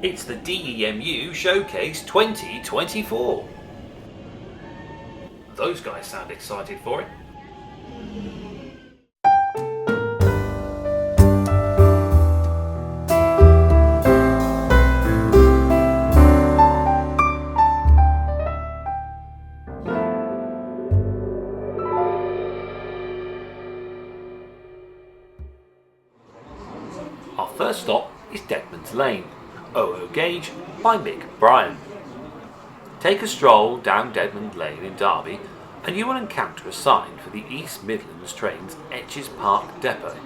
It's the DEMU Showcase 2024. Those guys sound excited for it. Our first stop is Deadmans Lane, OO Gauge by Mick Bryan. Take a stroll down Deadmans Lane in Derby and you will encounter a sign for the East Midlands Trains Etches Park Depot.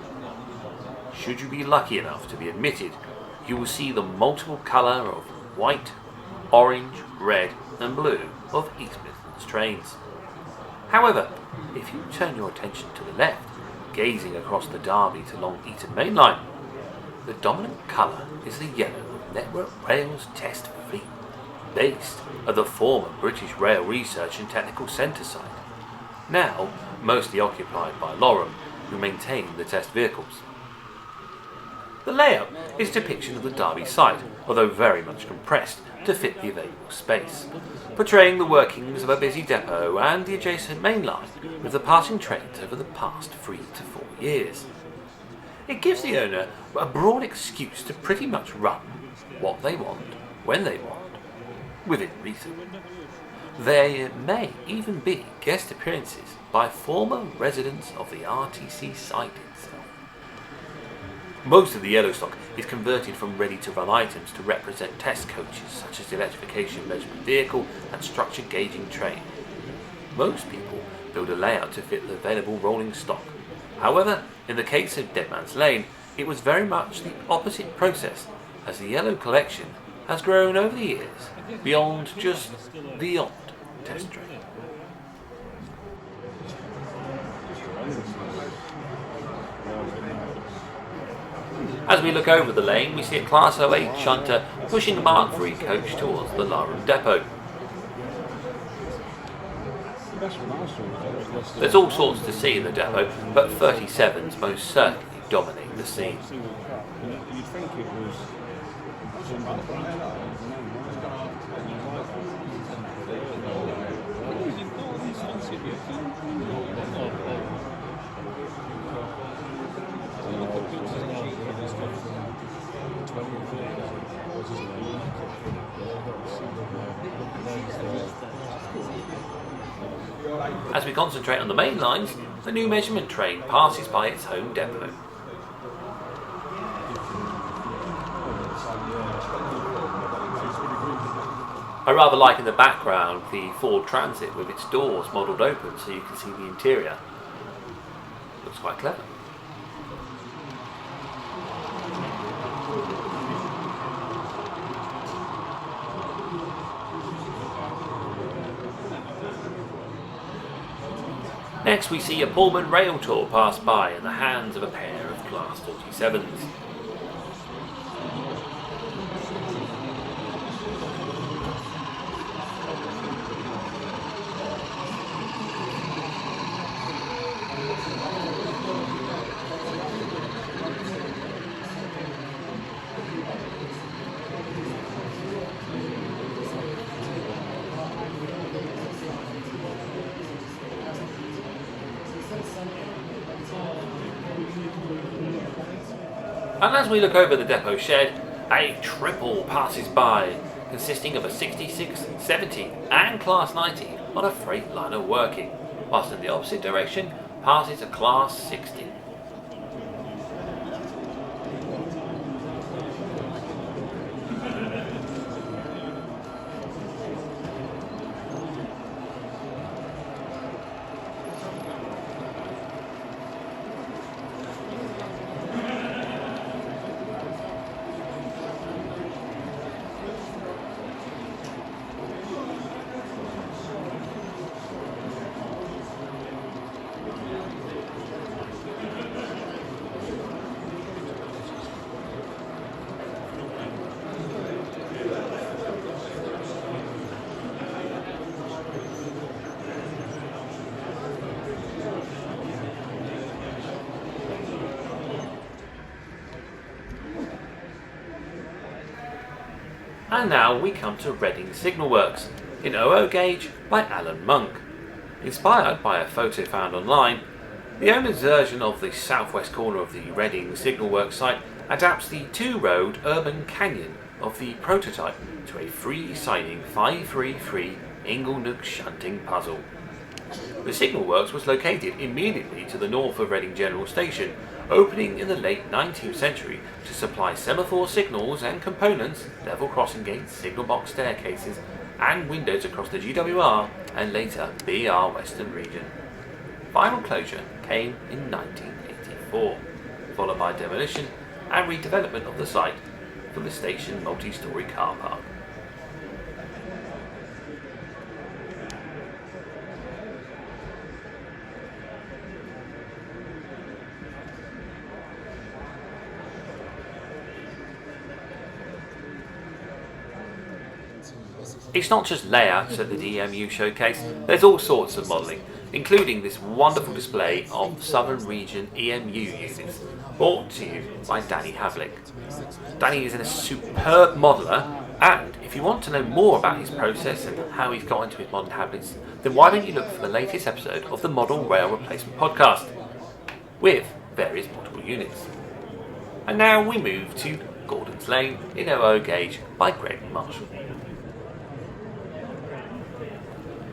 Should you be lucky enough to be admitted, you will see the multiple colour of white, orange, red and blue of East Midlands trains. However, if you turn your attention to the left, gazing across the Derby to Long Eaton Main Line, the dominant colour is the yellow of Network Rail's test fleet, based at the former British Rail Research and Technical Centre site, now mostly occupied by Lorem, who maintain the test vehicles. The layout is a depiction of the Derby site, although very much compressed to fit the available space, portraying the workings of a busy depot and the adjacent main line with the passing trains over the past 3 to 4 years. It gives the owner a broad excuse to pretty much run what they want, when they want, within reason. There may even be guest appearances by former residents of the RTC site itself. Most of the yellow stock is converted from ready-to-run items to represent test coaches such as the electrification measurement vehicle and structure gauging train. Most people build a layout to fit the available rolling stock. However, in the case of Deadmans Lane, it was very much the opposite process, as the yellow collection has grown over the years beyond just the odd test train. As we look over the lane, we see a Class 08 shunter pushing a Mark III coach towards the Lorem depot. There's all sorts to see in the depot, but 37s most certainly dominate the scene. As we concentrate on the main lines, the new measurement train passes by its home depot. I rather like in the background the Ford Transit with its doors modelled open so you can see the interior. Looks quite clever. Next we see a Pullman rail tour pass by in the hands of a pair of Class 47s. And as we look over the depot shed, a triple passes by, consisting of a 66, 70 and Class 90 on a Freightliner working, whilst in the opposite direction passes a Class 60. And now we come to Reading Signal Works in 00 gauge by Alan Monk. Inspired by a photo found online, the owner's version of the southwest corner of the Reading Signal Works site adapts the two-road urban canyon of the prototype to a free-siding 533 Inglenook shunting puzzle. The Signal Works was located immediately to the north of Reading General Station, opening in the late 19th century to supply semaphore signals and components, level crossing gates, signal box staircases and windows across the GWR and later BR Western region. Final closure came in 1984, followed by demolition and redevelopment of the site for the station multi-storey car park. It's not just layouts at the DEMU showcase, there's all sorts of modelling, including this wonderful display of Southern Region EMU units, brought to you by Danny Havlick. Danny is a superb modeller, and if you want to know more about his process and how he's got into his modern habits, then why don't you look for the latest episode of the Model Rail Replacement Podcast, with various model units. And now we move to Gordon's Lane in 00 gauge by Waddon Marsh.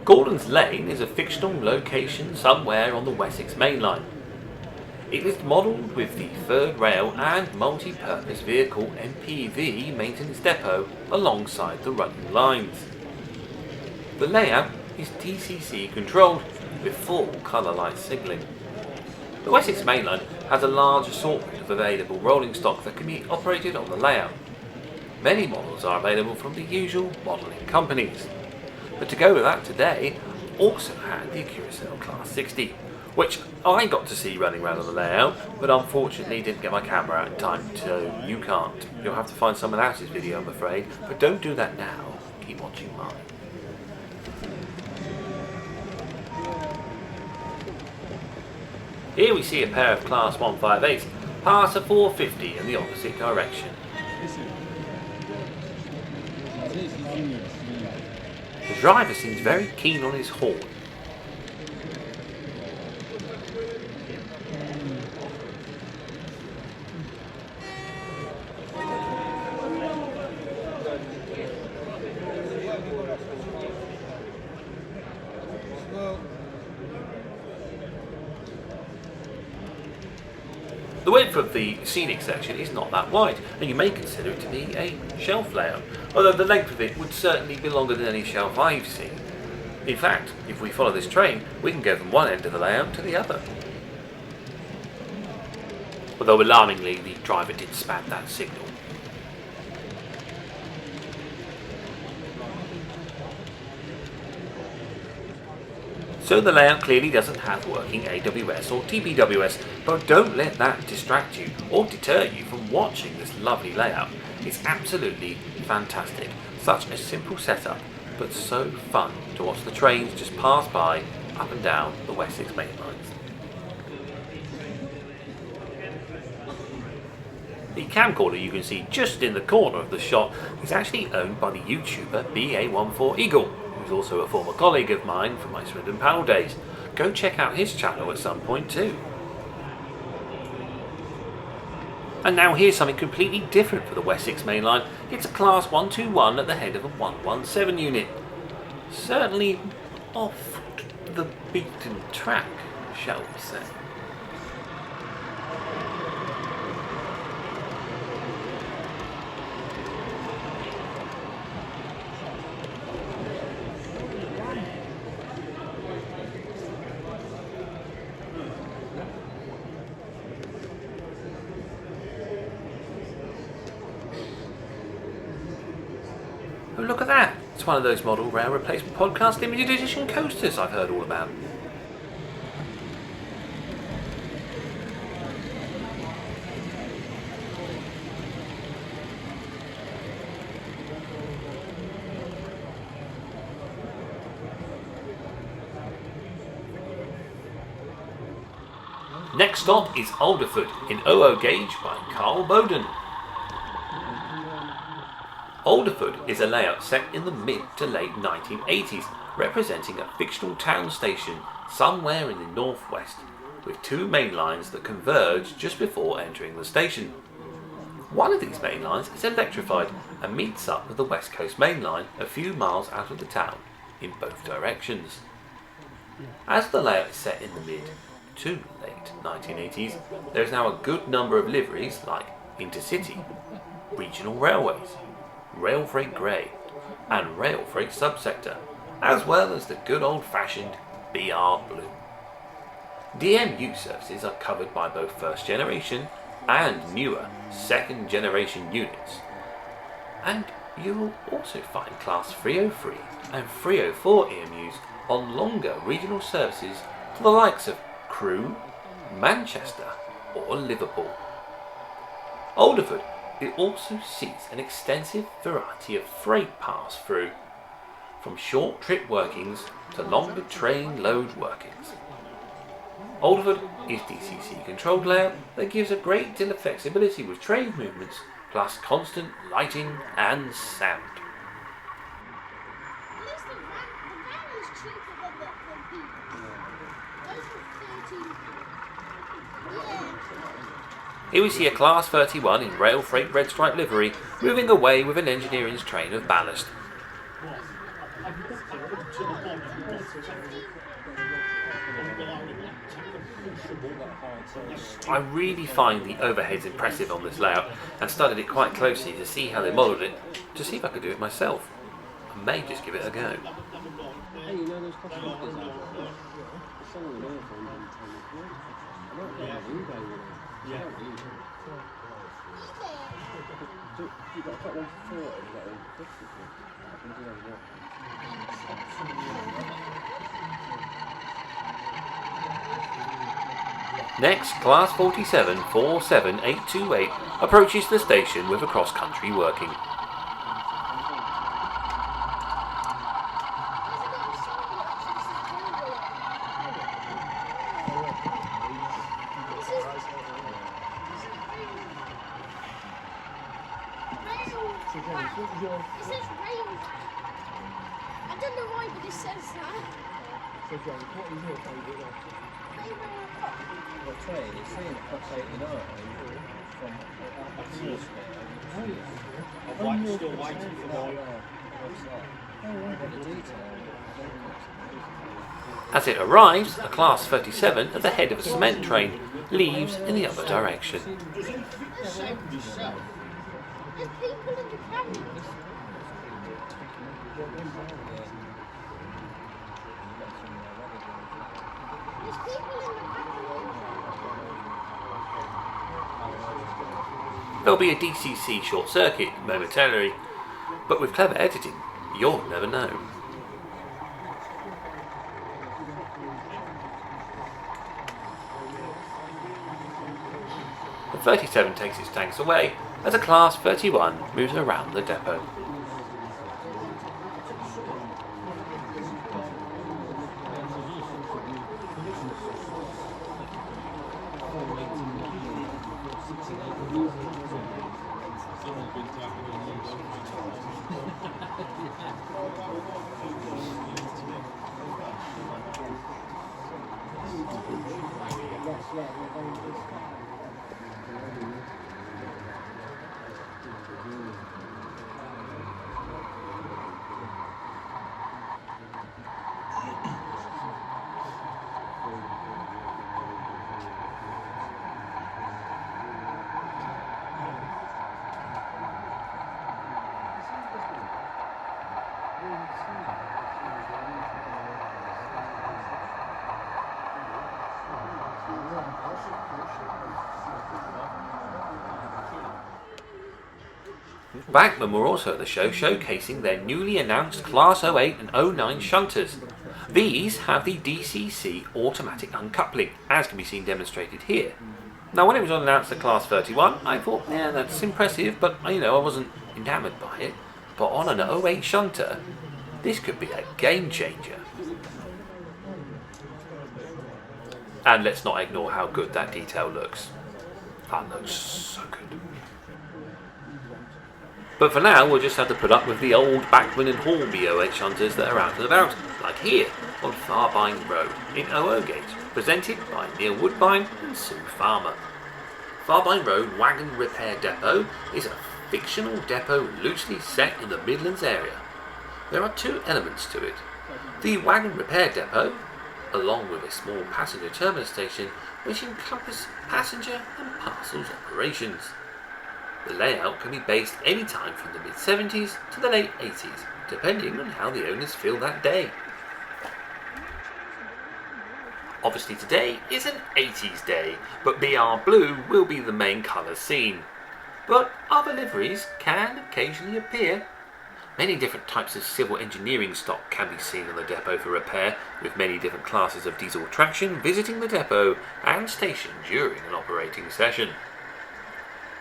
Gordon's Lane is a fictional location somewhere on the Wessex Main Line. It is modelled with the third rail and multi-purpose vehicle MPV maintenance depot alongside the running lines. The layout is TCC controlled with full colour light signalling. The Wessex Main Line has a large assortment of available rolling stock that can be operated on the layout. Many models are available from the usual modelling companies. But to go with that today, also had the Curacao Class 60, which I got to see running around on the layout, but unfortunately didn't get my camera out in time, so you can't. You'll have to find someone else's video, I'm afraid, but don't do that now. Keep watching mine. Here we see a pair of Class 158s pass a 450 in the opposite direction. The driver seems very keen on his horn. The width of the scenic section is not that wide, and you may consider it to be a shelf layout, although the length of it would certainly be longer than any shelf I've seen. In fact, if we follow this train, we can go from one end of the layout to the other. Although alarmingly, the driver did spam that signal. So the layout clearly doesn't have working AWS or TPWS, but don't let that distract you or deter you from watching this lovely layout. It's absolutely fantastic. Such a simple setup, but so fun to watch the trains just pass by up and down the Wessex main lines. The camcorder you can see just in the corner of the shot is actually owned by the YouTuber BA14 Eagle, who's also a former colleague of mine from my Swindon Panel days. Go check out his channel at some point too. And now here's something completely different for the Wessex Main Line. It's a Class 121 at the head of a 117 unit. Certainly off the beaten track, shall we say. Oh, look at that! It's one of those Model Rail Replacement Podcast limited edition coasters I've heard all about. Next stop is Alderford in 00 gauge by Carl Bowden. Alderford is a layout set in the mid to late 1980s, representing a fictional town station somewhere in the northwest, with two main lines that converge just before entering the station. One of these main lines is electrified and meets up with the West Coast Main Line a few miles out of the town in both directions. As the layout is set in the mid to late 1980s, there is now a good number of liveries like Intercity, Regional Railways, Rail Freight Grey, and Rail Freight Subsector, as well as the good old-fashioned BR Blue. DEMU services are covered by both first generation and newer second generation units, and you will also find Class 303 and 304 EMUs on longer regional services to the likes of Crewe, Manchester or Liverpool. Alderford, it also sees an extensive variety of freight pass through, from short trip workings to longer train load workings. Alderford is DCC controlled layout that gives a great deal of flexibility with train movements, plus constant lighting and sound. Here we see a Class 31 in Rail Freight Red Stripe livery moving away with an engineering's train of ballast. I really find the overheads impressive on this layout and studied it quite closely to see how they modelled it, to see if I could do it myself. I may just give it a go. Next, Class 47 47828 approaches the station with a cross-country working. It says rail. I don't know why, but it says that. So John, what is your favourite one? The train is saying across 89 from I'm still waiting for my... the detail. As it arrives, a Class 37 at the head of a cement train leaves in the other direction. There's people in the carriage. There's people in the carriage. There'll be a DCC short circuit momentarily, but with clever editing, you'll never know. The 37 takes its tanks away as a Class 31 moves around the depot. Bachmann were also at the show showcasing their newly announced Class 08 and 09 shunters. These have the DCC automatic uncoupling, as can be seen demonstrated here. Now when it was announced at Class 31, I thought, yeah, that's impressive, but I wasn't enamoured by it. But on an 08 shunter, this could be a game changer. And let's not ignore how good that detail looks. That looks so good. But for now, we'll just have to put up with the old Bachmann and Hornby OH hunters that are out and about, like here on Farbine Road in Oogate, presented by Neil Woodbine and Sue Farmer. Farbine Road Wagon Repair Depot is a fictional depot loosely set in the Midlands area. There are two elements to it. The Wagon Repair Depot, along with a small passenger terminus station which encompass passenger and parcels operations. The layout can be based any time from the mid-70s to the late 80s, depending on how the owners feel that day. Obviously today is an 80s day, but BR Blue will be the main colour seen. But other liveries can occasionally appear. Many different types of civil engineering stock can be seen on the depot for repair, with many different classes of diesel traction visiting the depot and station during an operating session.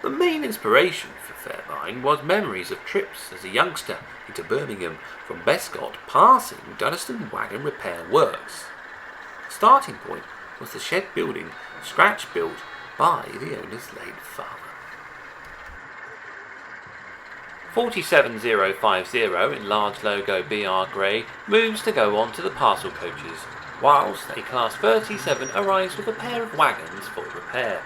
The main inspiration for Farbine was memories of trips as a youngster into Birmingham from Bescott passing Dunstan Wagon Repair Works. The starting point was the shed building scratch built by the owner's late father. 47050 in large logo BR Grey moves to go on to the parcel coaches, whilst a Class 37 arrives with a pair of wagons for repair.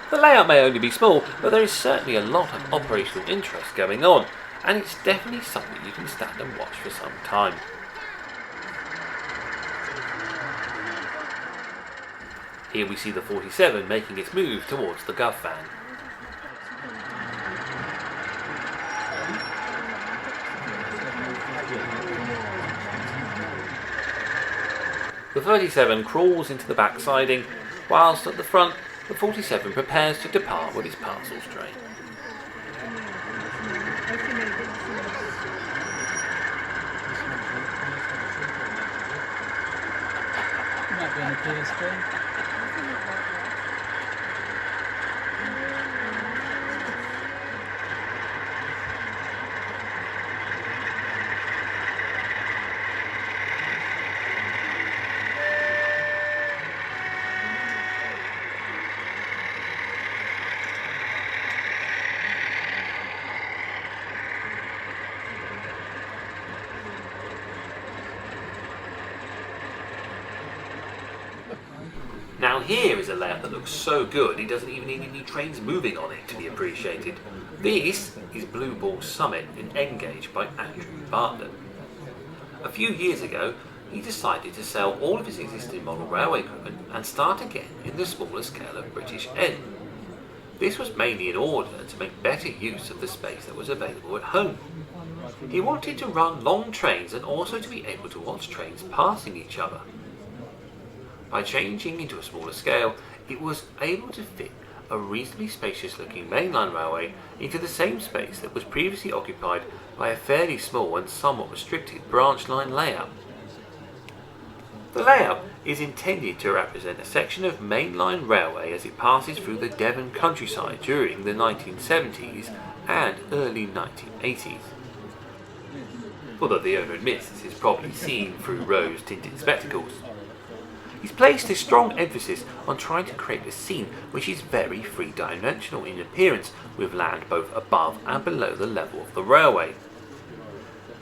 The layout may only be small, but there is certainly a lot of operational interest going on, and it's definitely something you can stand and watch for some time. Here we see the 47 making its move towards the Gov van. The 37 crawls into the back siding, whilst at the front the 47 prepares to depart with its parcels train. Might be on the clear screen. Now here is a layout that looks so good it doesn't even need any trains moving on it to be appreciated. This is Blueball Summit in Engage by Andrew Bartlett. A few years ago he decided to sell all of his existing model railway equipment and start again in the smaller scale of British End. This was mainly in order to make better use of the space that was available at home. He wanted to run long trains and also to be able to watch trains passing each other. By changing into a smaller scale, it was able to fit a reasonably spacious looking mainline railway into the same space that was previously occupied by a fairly small and somewhat restricted branch line layout. The layout is intended to represent a section of mainline railway as it passes through the Devon countryside during the 1970s and early 1980s. Although the owner admits this is probably seen through rose-tinted spectacles. He's placed a strong emphasis on trying to create a scene which is very three-dimensional in appearance, with land both above and below the level of the railway.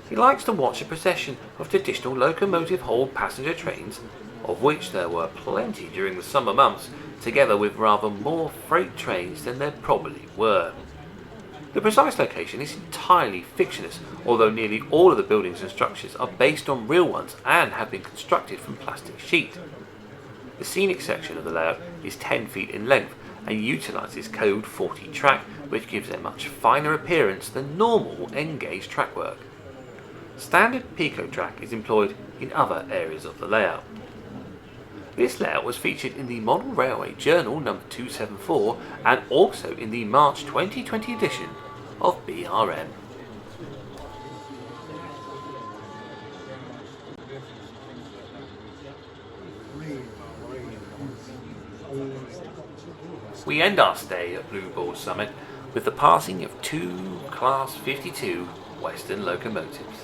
He likes to watch a procession of traditional locomotive-hauled passenger trains, of which there were plenty during the summer months, together with rather more freight trains than there probably were. The precise location is entirely fictitious, although nearly all of the buildings and structures are based on real ones and have been constructed from plastic sheet. The scenic section of the layout is 10 feet in length and utilises Code 40 track, which gives a much finer appearance than normal N-gauge track work. Standard Pico track is employed in other areas of the layout. This layout was featured in the Model Railway Journal No. 274 and also in the March 2020 edition of BRM. we end our stay at Blueball Summit with the passing of two Class 52 Western locomotives.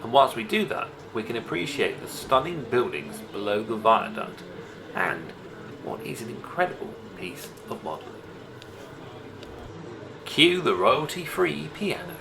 And whilst we do that, we can appreciate the stunning buildings below the viaduct and what is an incredible piece of modelling. Cue the royalty-free piano.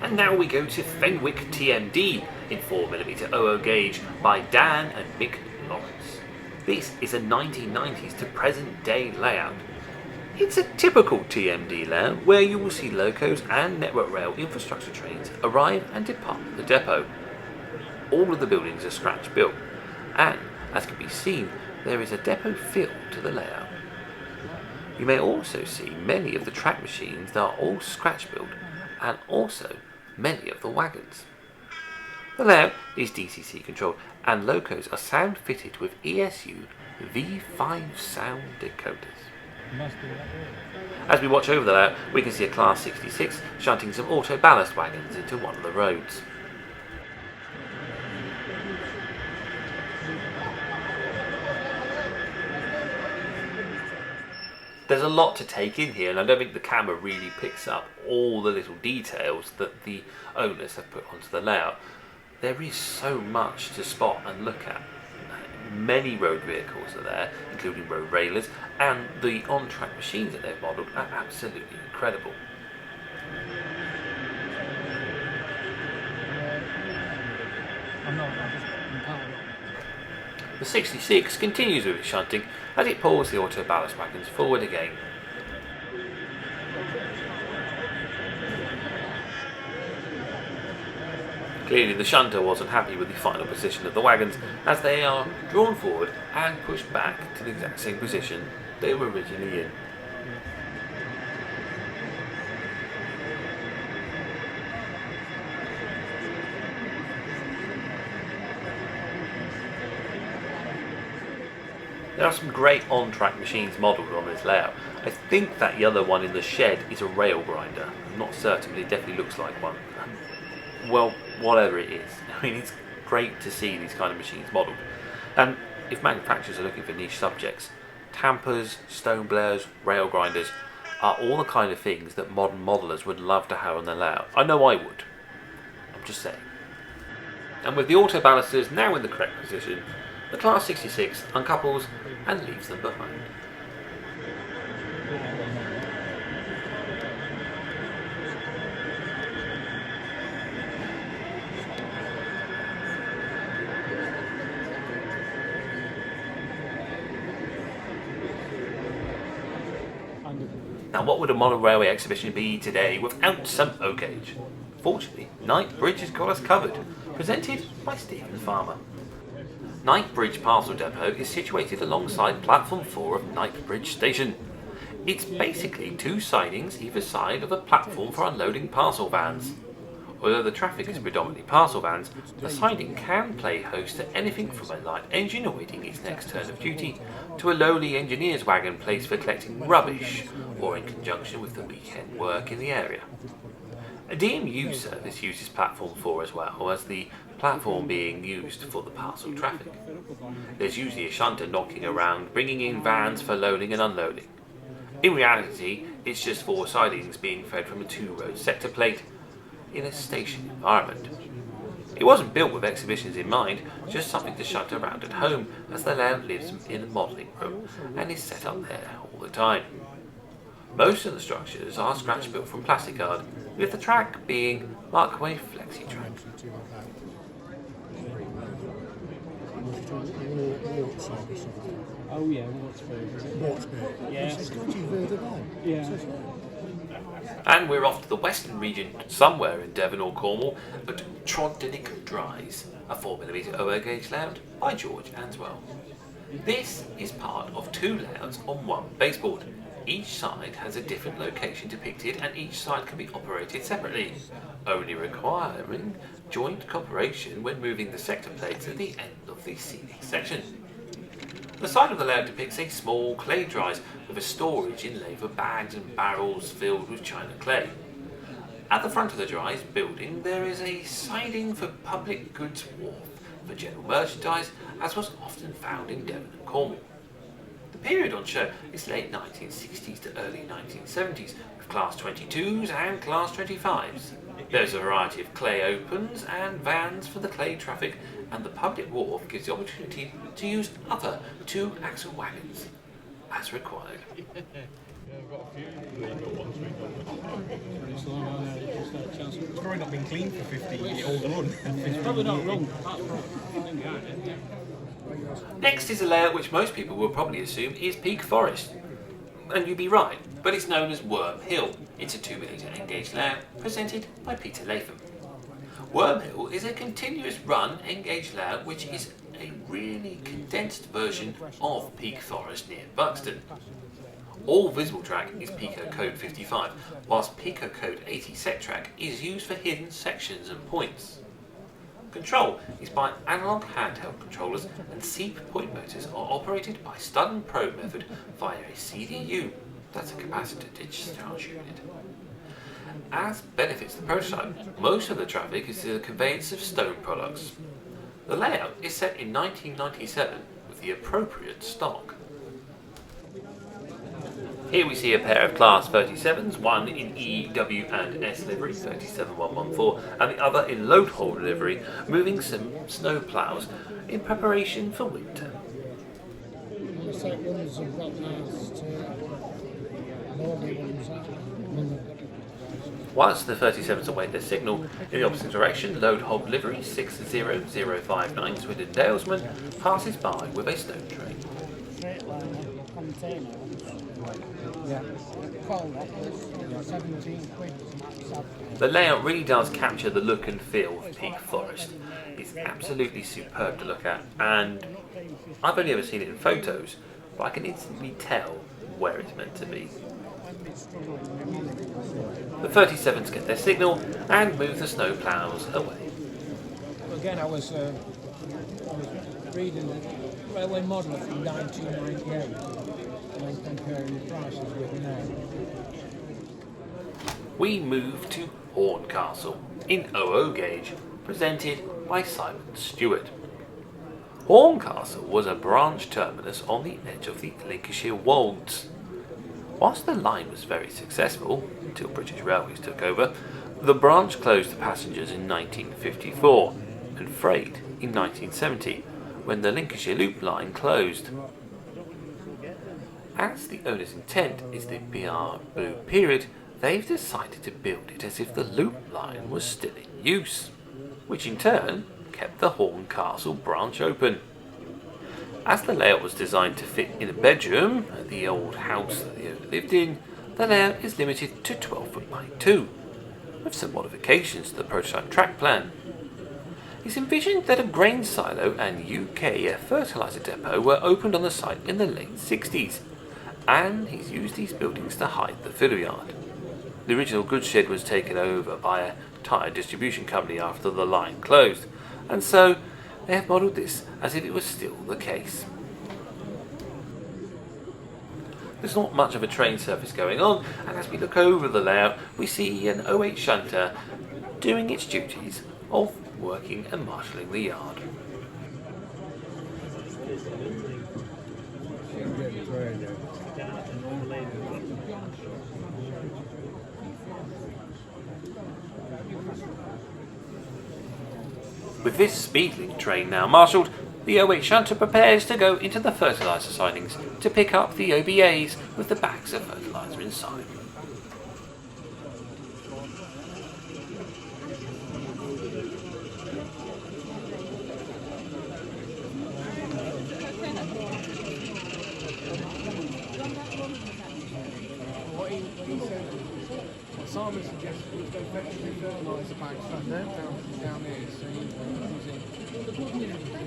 And now we go to Fenwick TMD in 4mm 00 gauge by Dan and Mick Lawrence. This is a 1990s to present day layout. It's a typical TMD layout where you will see locos and Network Rail infrastructure trains arrive and depart the depot. All of the buildings are scratch built, and as can be seen, there is a depot feel to the layout. You may also see many of the track machines that are all scratch built, and also many of the wagons. The layout is DCC controlled, and locos are sound fitted with ESU V5 sound decoders. As we watch over the layout, we can see a Class 66 shunting some auto ballast wagons into one of the roads. There's a lot to take in here, and I don't think the camera really picks up all the little details that the owners have put onto the layout. There is so much to spot and look at. Many road vehicles are there, including road railers, and the on-track machines that they've modelled are absolutely incredible. The 66 continues with its shunting as it pulls the auto ballast wagons forward again. Clearly the shunter wasn't happy with the final position of the wagons as they are drawn forward and pushed back to the exact same position they were originally in. There are some great on-track machines modelled on this layout. I think that the other one in the shed is a rail grinder. I'm not certain, but it definitely looks like one. Well, whatever it is. I mean, it's great to see these kind of machines modelled. And if manufacturers are looking for niche subjects, tampers, stone blowers, rail grinders are all the kind of things that modern modellers would love to have on their layout. I know I would. I'm just saying. And with the auto ballasters now in the correct position, the Class 66 uncouples and leaves them behind. Now, what would a model railway exhibition be today without some O-gauge? Fortunately, Knype Bridge has got us covered, presented by Stephen Farmer. Knype Bridge Parcel Depot is situated alongside Platform 4 of Knype Bridge Station. It's basically two sidings either side of a platform for unloading parcel vans. Although the traffic is predominantly parcel vans, the siding can play host to anything from a light engine awaiting its next turn of duty to a lowly engineer's wagon placed for collecting rubbish or in conjunction with the weekend work in the area. A DEMU service uses Platform 4 as well as the platform being used for the parcel traffic. There's usually a shunter knocking around bringing in vans for loading and unloading. In reality, it's just four sidings being fed from a two-road sector plate in a station environment. It wasn't built with exhibitions in mind, just something to shunt around at home as the layout lives in a modelling room and is set up there all the time. Most of the structures are scratch built from plasticard, with the track being Markway Flexi track. Oh yeah, Watsford. Yeah. And we're off to the western region, somewhere in Devon or Cornwall, at Trodinnick Dries, a 4mm OO gauge layout by George Answell. This is part of two layouts on one baseboard. Each side has a different location depicted and each side can be operated separately, only requiring joint cooperation when moving the sector plates at the end of the ceiling section. The side of the layout depicts a small clay dries with a storage inlay for bags and barrels filled with china clay. At the front of the dries building there is a siding for public goods wharf for general merchandise, as was often found in Devon and Cornwall. The period on show is late 1960s to early 1970s, with Class 22s and Class 25s. There's a variety of clay opens and vans for the clay traffic, and the public wharf gives the opportunity to use other two-axle wagons as required. It's probably not been cleaned for 15 years old run. It's probably not wrong. Next is a layout which most people will probably assume is Peak Forest. And you'd be right, but it's known as Wormhill. It's a 2mm N-gauge layout presented by Peter Latham. Wormhill is a continuous run N-gauge layout which is a really condensed version of Peak Forest near Buxton. All visible track is Pico Code 55, whilst Pico Code 80 set track is used for hidden sections and points. Control is by analog handheld controllers, and seep point motors are operated by stud and probe method via a CDU, that's a capacitor discharge unit. As benefits the prototype, most of the traffic is the conveyance of stone products. The layout is set in 1997 with the appropriate stock. Here we see a pair of Class 37s, one in E, W and S livery, 37114, and the other in load haul livery, moving some snow ploughs in preparation for winter. Whilst the 37s await their signal, in the opposite direction, load hog livery 60059 Swindon Dalesman passes by with a stone train. The layout really does capture the look and feel of Peak Forest. It's absolutely superb to look at, and I've only ever seen it in photos, but I can instantly tell where it's meant to be. The 37s get their signal and move the snow ploughs away. Again, I was reading the railway model from 1998 and comparing the prices with now. We move to Horncastle in OO gauge, presented by Simon Stewart. Horncastle was a branch terminus on the edge of the Lincolnshire Wolds. Whilst the line was very successful, until British Railways took over, the branch closed to passengers in 1954 and freight in 1970, when the Lincolnshire Loop line closed. As the owner's intent is the BR Blue period, they've decided to build it as if the Loop line was still in use, which in turn kept the Horncastle branch open. As the layout was designed to fit in a bedroom at the old house that the owner lived in, the layout is limited to 12 foot by 2, with some modifications to the prototype track plan. He's envisioned that a grain silo and UK fertiliser depot were opened on the site in the late 60s, and he's used these buildings to hide the filler yard. The original goods shed was taken over by a tyre distribution company after the line closed, and so they have modelled this as if it was still the case. There's not much of a train service going on, and as we look over the layout, we see an 08 shunter doing its duties of working and marshalling the yard. With this Speedlink train now marshalled, the 08 shunter prepares to go into the fertiliser sidings to pick up the OBAs with the bags of fertiliser inside. Simon suggested we go fetch the fertiliser bags from there, down here, so in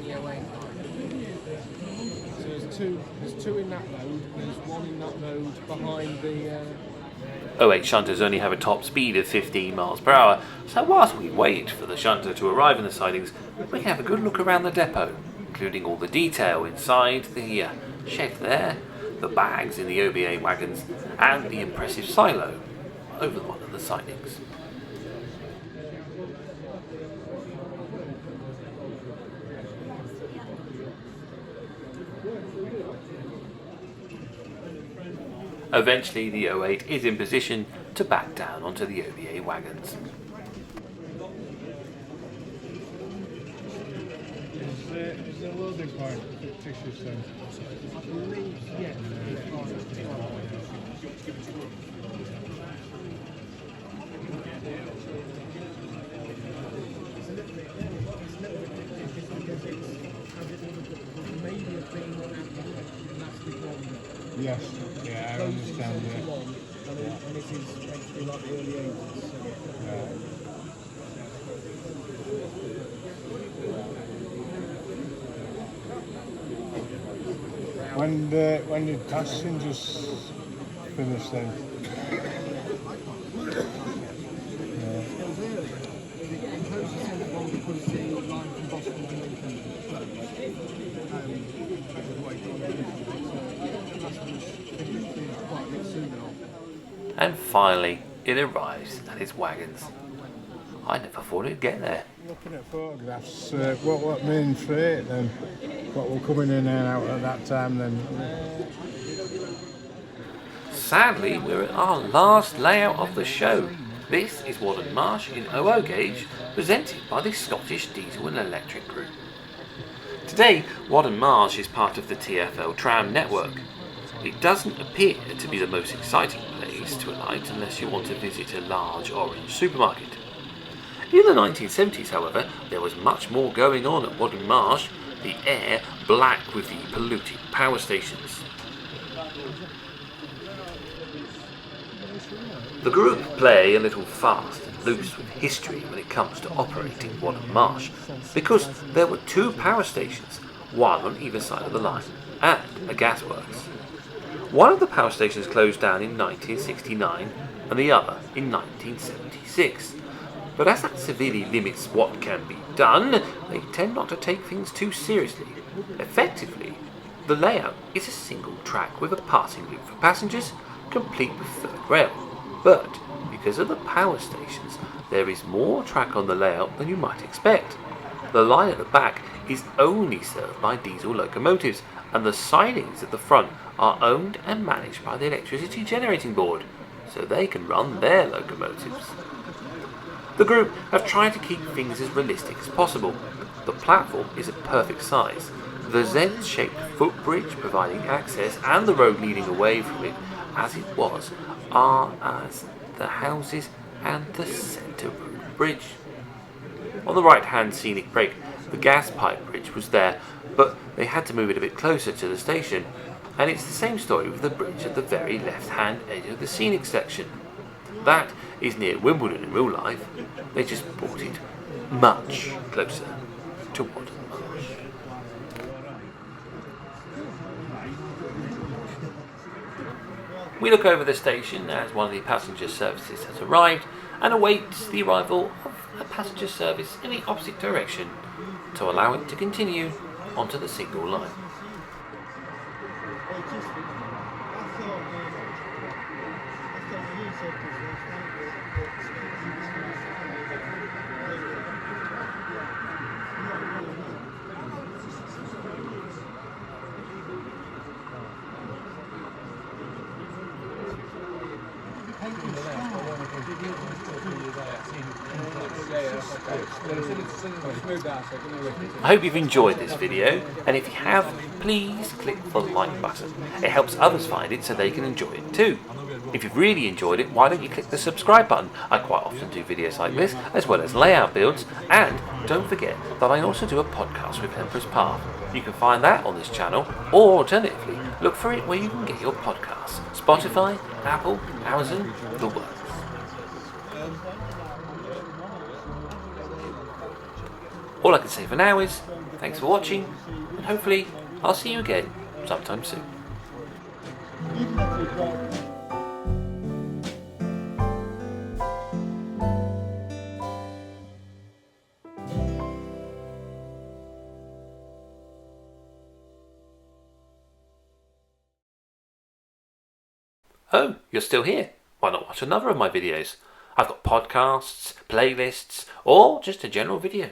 the 08 line. So there's two in that load, there's one in that load behind the... 08 shunters only have a top speed of 15 miles per hour, so whilst we wait for the shunter to arrive in the sidings, we can have a good look around the depot, including all the detail inside the shed there, the bags in the OBA wagons, and the impressive silo over one of the sidings. Eventually the 08 is in position to back down onto the OBA wagons. Is the loading part fictitious then? I believe, yeah. Yes, yeah, I understand. And it is actually like the early 80s. When did passengers finish then? Because the line from Boston to Lincoln And finally, it arrives at its wagons. I never thought it'd get there. Looking at photographs, what main freight then? What were coming in and out at that time then? Sadly, we're at our last layout of the show. This is Waddon Marsh in 00 gauge, presented by the Scottish Diesel and Electric Group. Today, Waddon Marsh is part of the TfL tram network. It doesn't appear to be the most exciting place to alight unless you want to visit a large orange supermarket. In the 1970s, however, there was much more going on at Waddon Marsh, the air black with the polluting power stations. The group play a little fast and loose with history when it comes to operating Waddon Marsh, because there were two power stations, one on either side of the line, and a gasworks. One of the power stations closed down in 1969 and the other in 1976. But as that severely limits what can be done, they tend not to take things too seriously. Effectively, the layout is a single track with a passing loop for passengers, complete with third rail. But because of the power stations, there is more track on the layout than you might expect. The line at the back is only served by diesel locomotives, and the sidings at the front are owned and managed by the electricity generating board, so they can run their locomotives. The group have tried to keep things as realistic as possible. The platform is a perfect size, the Z-shaped footbridge providing access and the road leading away from it as it was are as the houses and the centre road bridge. On the right hand scenic break, the gas pipe bridge was there, but they had to move it a bit closer to the station, and it's the same story with the bridge at the very left hand edge of the scenic section. That is near Wimbledon in real life, they just brought it much closer. to Waddon Marsh. We look over the station as one of the passenger services has arrived and awaits the arrival of a passenger service in the opposite direction to allow it to continue onto the single line. I hope you've enjoyed this video, and if you have, please click the like button. It helps others find it so they can enjoy it too. If you've really enjoyed it, why don't you click the subscribe button? I quite often do videos like this, as well as layout builds, and don't forget that I also do a podcast with Emperor's Path. You can find that on this channel, or alternatively, look for it where you can get your podcasts. Spotify, Apple, Amazon, the works. All I can say for now is, thanks for watching, and hopefully I'll see you again sometime soon. Oh, you're still here? Why not watch another of my videos? I've got podcasts, playlists, or just a general video.